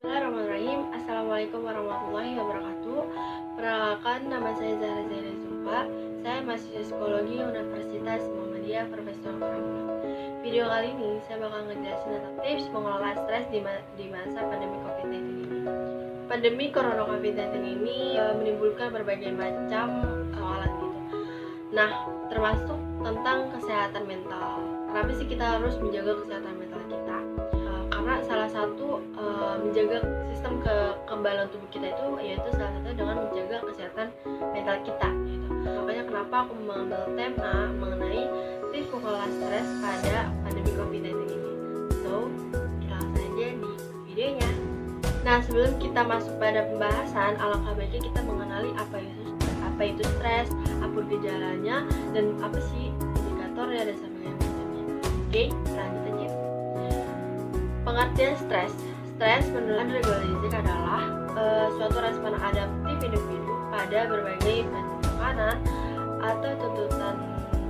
Bismillahirrahmanirrahim. Assalamualaikum warahmatullahi wabarakatuh. Perkenalkan, nama saya Zahra Zainal Zulfa. Saya mahasiswa psikologi Universitas Muhammadiyah Profesor Karamula. Video kali ini saya bakal ngejelasin tentang tips mengelola stres di masa pandemi COVID-19 ini. Pandemi Corona COVID-19 ini menimbulkan berbagai macam persoalan gitu. Nah, termasuk tentang kesehatan mental. Kenapa sih kita harus menjaga kesehatan mental kita? Karena salah satu menjaga sistem kekebalan tubuh kita itu yaitu salah satu dengan menjaga kesehatan mental kita gitu. Makanya kenapa aku mengambil tema mengenai tips mengelola stres pada pandemi COVID-19 ini. So, kita langsung aja di videonya. Nah, sebelum kita masuk pada pembahasan, alangkah baiknya kita mengenali apa itu stres, apa gejalanya, dan apa sih indikatornya dan sebagainya macamnya. Oke, lanjut aja. Pengertian stres. Stres menurut Andre Goldziak adalah suatu respon adaptif individu pada berbagai macam tekanan atau tuntutan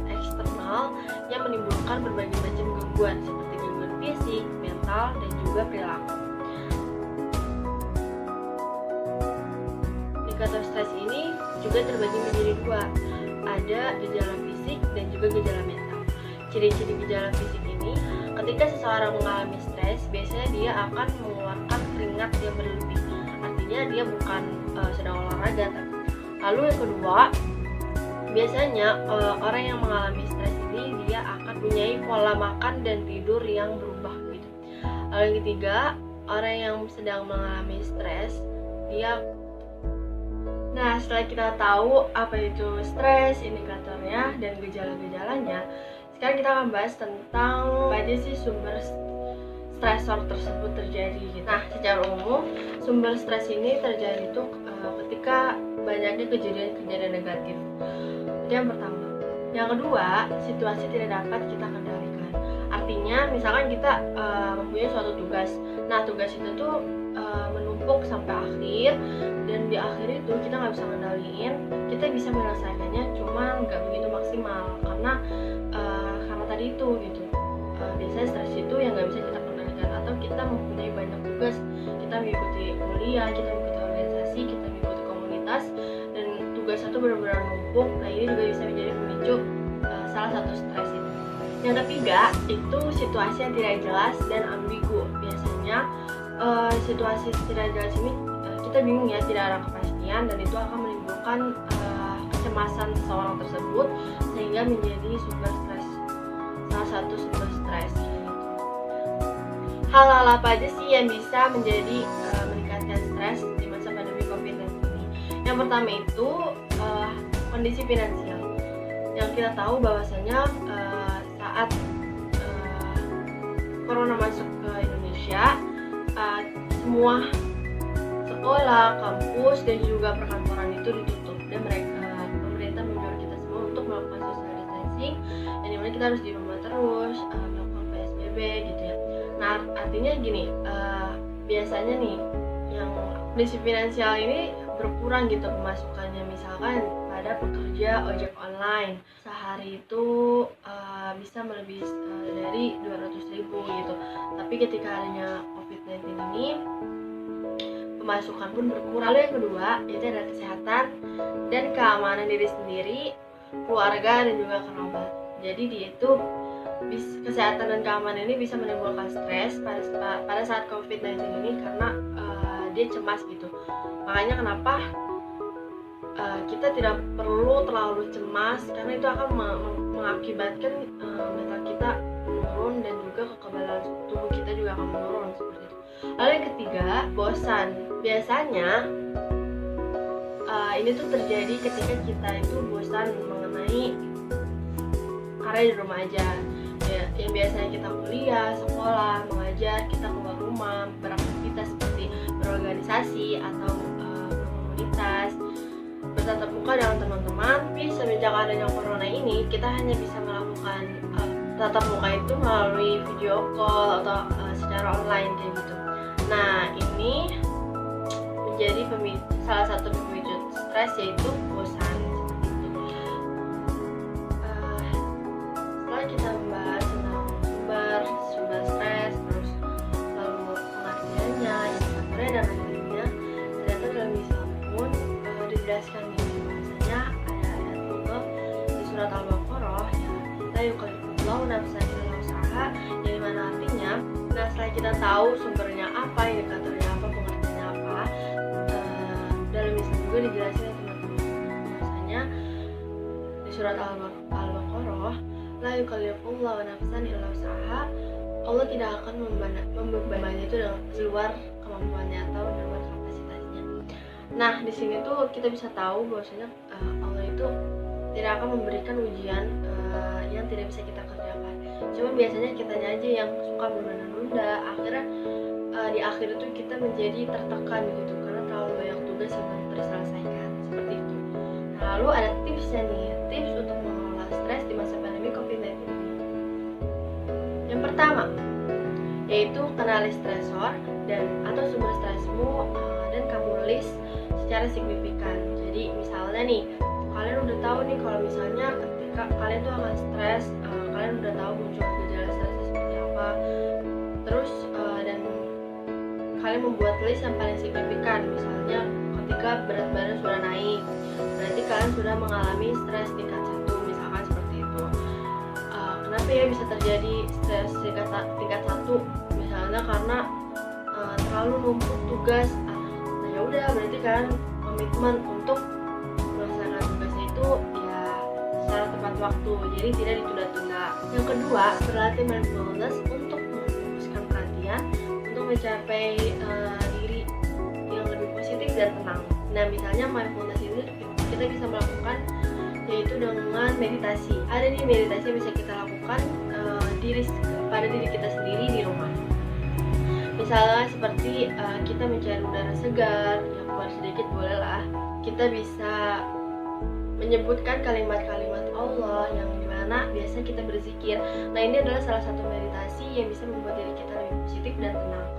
eksternal yang menimbulkan berbagai macam gangguan seperti gangguan fisik, mental, dan juga perilaku. Indikator stres ini juga terbagi menjadi dua, ada gejala fisik dan juga gejala mental. Ciri-ciri gejala fisik ini, ketika seseorang mengalami stres, biasanya dia akan mengeluarkan keringat yang berlebih. Artinya dia bukan sedang olahraga. Lalu yang kedua, biasanya orang yang mengalami stres ini dia akan punya pola makan dan tidur yang berubah gitu. Lalu yang ketiga, orang yang sedang mengalami stres, Nah, setelah kita tahu apa itu stres, indikatornya, dan gejala-gejalanya, sekarang kita akan bahas tentang apa aja sih sumber stresor tersebut terjadi. Nah, secara umum sumber stres ini terjadi itu ketika banyaknya kejadian-kejadian negatif. Itu yang pertama. Yang kedua, situasi tidak dapat kita kendalikan. Artinya, misalkan kita mempunyai suatu tugas. Nah, tugas itu tuh menumpuk sampai akhir, dan di akhir itu kita nggak bisa ngendaliin. Kita bisa menyelesaikannya, cuma nggak begitu maksimal karena tadi itu gitu. Biasanya stres itu yang nggak bisa kita kendalikan, atau kita mempunyai banyak tugas, kita mengikuti kuliah, kita mengikuti organisasi, kita mengikuti komunitas, dan tugas itu benar-benar numpuk. Nah, ini juga bisa menjadi pemicu salah satu stres itu. Yang ketiga itu situasi yang tidak jelas dan ambigu. Biasanya situasi tidak jelas ini kita bingung ya, tidak ada kepastian, dan itu akan menimbulkan kecemasan seseorang tersebut sehingga menjadi salah satu sumber stres. Hal-hal apa aja sih yang bisa menjadi meningkatkan stres di masa pandemi COVID-19 ini? Yang pertama itu kondisi finansial. Yang kita tahu bahwasanya saat corona masuk ke Indonesia, semua sekolah, kampus, dan juga perkantoran itu ditutup, dan pemerintah menyuruh kita semua untuk melakukan social distancing, dan dimana kita harus di rumah terus, melakukan PSBB gitu ya. Nah, artinya gini, biasanya nih yang kondisi finansial ini berkurang gitu pemasukannya. Misalkan pada pekerja ojek online sehari itu bisa melebihi dari 200.000 gitu. Tapi ketika adanya COVID-19 ini, pemasukan pun berkurang. Lalu yang kedua itu adalah kesehatan dan keamanan diri sendiri, keluarga, dan juga kerabat. Jadi dia itu kesehatan dan keamanan ini bisa menimbulkan stres pada saat COVID-19 ini karena dia cemas gitu. Makanya kenapa kita tidak perlu terlalu cemas, karena itu akan mengakibatkan mental kita menurun, dan juga kekebalan tubuh kita juga akan menurun seperti itu. Lalu yang ketiga, bosan. Biasanya ini tuh terjadi ketika kita itu bosan mengenai karena di rumah aja ya, yang biasanya kita kuliah, sekolah, mengajar, kita keluar rumah, beraktivitas seperti berorganisasi atau berkomunitas, bertatap muka dengan teman-teman. Tapi semenjak adanya corona ini, kita hanya bisa melakukan tatap muka itu melalui video call atau secara online kayak gitu. Nah, ini menjadi salah satu pemicu stres, yaitu bosan seperti itu. Setelah kita membahas tentang sumber stres, terus lalu pengertiannya, indikatornya, surat Al-Baqarah, la yukallifullahu nafsan illa wus'aha, Allah tidak akan membebani itu dengan luar kemampuannya atau di luar kapasitasnya. Nah, di sini tuh kita bisa tahu bahwasanya Allah itu tidak akan memberikan ujian yang tidak bisa kita kerjakan. Cuma biasanya kitanya aja yang suka menunda-nunda. Akhirnya di akhir itu kita menjadi tertekan gitu karena terlalu banyak tugas yang belum terselesaikan, seperti itu. Nah, lalu ada tipsnya nih, tips untuk mengelola stres di masa pandemi COVID-19 ini. Yang pertama, yaitu kenali stresor dan atau sumber stresmu dan kamu list secara signifikan. Jadi misalnya nih, kalian udah tahu nih kalau misalnya ketika kalian tuh akan stres, kalian udah tahu muncul gejala stres seperti apa. Terus dan kalian membuat list yang paling signifikan. Misalnya ketika berat badan sudah naik, berarti kalian sudah mengalami stres tingkat 1, misalkan seperti itu. Kenapa ya bisa terjadi stres tingkat 1? Misalnya karena terlalu numpuk tugas. Nah ya udah, berarti kalian komitmen untuk melaksanakan tugasnya itu ya secara tepat waktu, jadi tidak ditunda-tunda. Yang kedua, berlatih mindfulness untuk memfokuskan perhatian untuk mencapai diri yang lebih positif dan tenang. Nah misalnya mindfulness ini kita bisa melakukan yaitu dengan meditasi. Ada nih meditasi yang bisa kita lakukan pada diri kita sendiri di rumah. Misalnya seperti kita mencari udara segar, yang keluar sedikit boleh lah. Kita bisa menyebutkan kalimat-kalimat Allah yang dimana biasa kita berzikir. Nah ini adalah salah satu meditasi yang bisa membuat diri kita lebih positif dan tenang.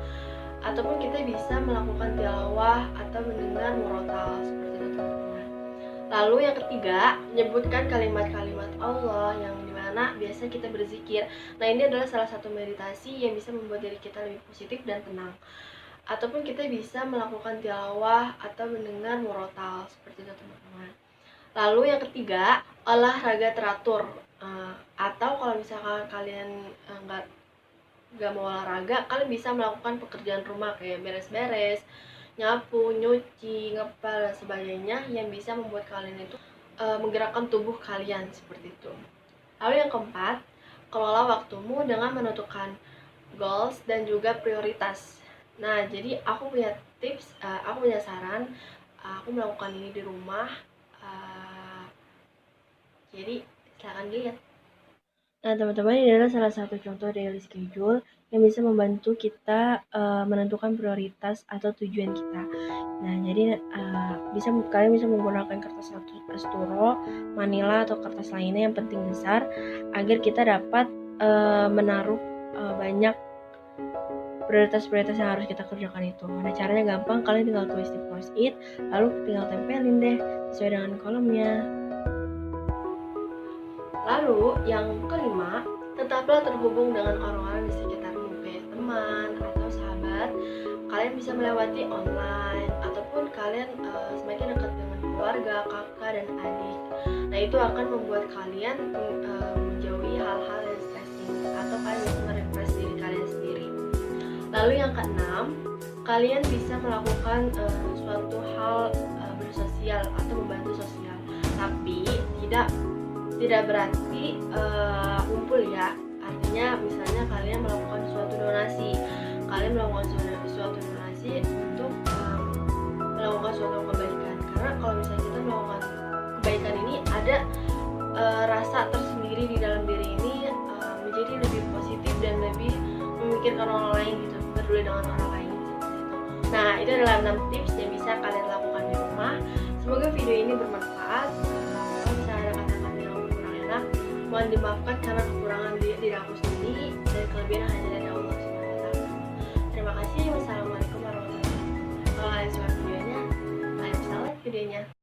Ataupun kita bisa melakukan tilawah atau mendengar murotal seperti itu, teman-teman. Lalu yang ketiga, menyebutkan kalimat-kalimat Allah yang dimana biasa kita berzikir. Nah ini adalah salah satu meditasi yang bisa membuat diri kita lebih positif dan tenang. Ataupun kita bisa melakukan tilawah atau mendengar murotal seperti itu, teman-teman. Lalu yang ketiga, olahraga teratur. Atau kalau misalkan kalian nggak mau olahraga, kalian bisa melakukan pekerjaan rumah kayak beres-beres, nyapu, nyuci, ngepel dan sebagainya yang bisa membuat kalian itu menggerakkan tubuh kalian seperti itu. Lalu yang keempat, kelola waktumu dengan menentukan goals dan juga prioritas. Nah, jadi aku punya tips, aku punya saran, aku melakukan ini di rumah. Jadi silahkan dilihat. Nah teman-teman, ini adalah salah satu contoh daily schedule yang bisa membantu kita menentukan prioritas atau tujuan kita. Nah jadi kalian bisa menggunakan kertas asturo, manila atau kertas lainnya yang penting besar agar kita dapat menaruh banyak prioritas-prioritas yang harus kita kerjakan itu. Nah caranya gampang, kalian tinggal tulis di post-it, lalu tinggal tempelin deh sesuai dengan kolomnya. Lalu yang kelima, tetaplah terhubung dengan orang-orang di sekitarmu, kayak teman atau sahabat. Kalian bisa melewati online ataupun kalian semakin dekat dengan keluarga, kakak dan adik. Nah itu akan membuat kalian menjauhi hal-hal yang stressing atau kalian bisa merefresh diri kalian sendiri. Lalu yang keenam, kalian bisa melakukan suatu hal bersosial atau membantu sosial, tapi tidak berarti kumpul ya. Artinya misalnya kalian melakukan suatu donasi, untuk melakukan suatu kebaikan. Karena kalau misalnya kita melakukan kebaikan ini ada rasa tersendiri di dalam diri ini, menjadi lebih positif dan lebih memikirkan orang lain gitu, peduli dengan orang lain seperti itu. Nah itu adalah 6 tips yang bisa kalian lakukan di rumah. Semoga video ini bermanfaat. Mohon dimaafkan karena kekurangan diri aku sendiri dan kelebihan hanya dari Allah SWT. Terima kasih. Wassalamualaikum warahmatullahi wabarakatuh. Kalau kalian suka videonya, kalian bisa like videonya.